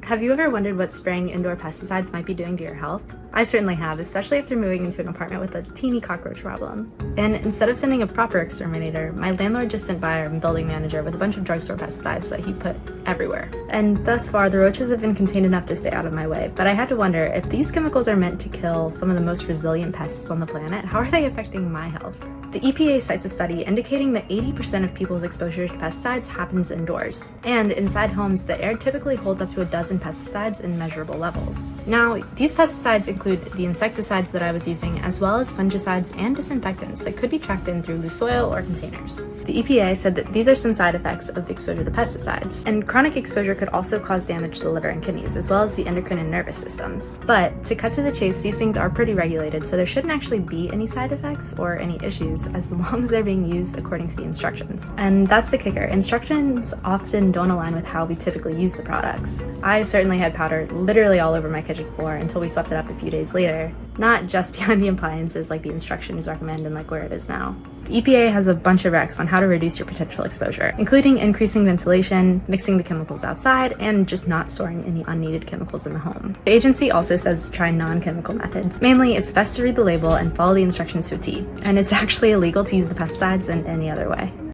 Have you ever wondered what spraying indoor pesticides might be doing to your health? I certainly have, especially after moving into an apartment with a teeny cockroach problem. And instead of sending a proper exterminator, my landlord just sent by our building manager with a bunch of drugstore pesticides that he put everywhere. And thus far, the roaches have been contained enough to stay out of my way, but I had to wonder, if these chemicals are meant to kill some of the most resilient pests on the planet, how are they affecting my health? The EPA cites a study indicating that 80% of people's exposure to pesticides happens indoors. And inside homes, the air typically holds up to a dozen pesticides in measurable levels. Now, these pesticides include the insecticides that I was using, as well as fungicides and disinfectants that could be tracked in through loose soil or containers. The EPA said that these are some side effects of the exposure to pesticides, and chronic exposure could also cause damage to the liver and kidneys, as well as the endocrine and nervous systems. But to cut to the chase, these things are pretty regulated, so there shouldn't actually be any side effects or any issues as long as they're being used according to the instructions. And that's the kicker. Instructions often don't align with how we typically use the products. I certainly had powder literally all over my kitchen floor until we swept it up a few days later, not just behind the appliances like the instructions recommend and like where it is now. The EPA has a bunch of recs on how to reduce your potential exposure, including increasing ventilation, mixing the chemicals outside, and just not storing any unneeded chemicals in the home. The agency also says try non-chemical methods. Mainly, it's best to read the label and follow the instructions to a T, and it's actually illegal to use the pesticides in any other way.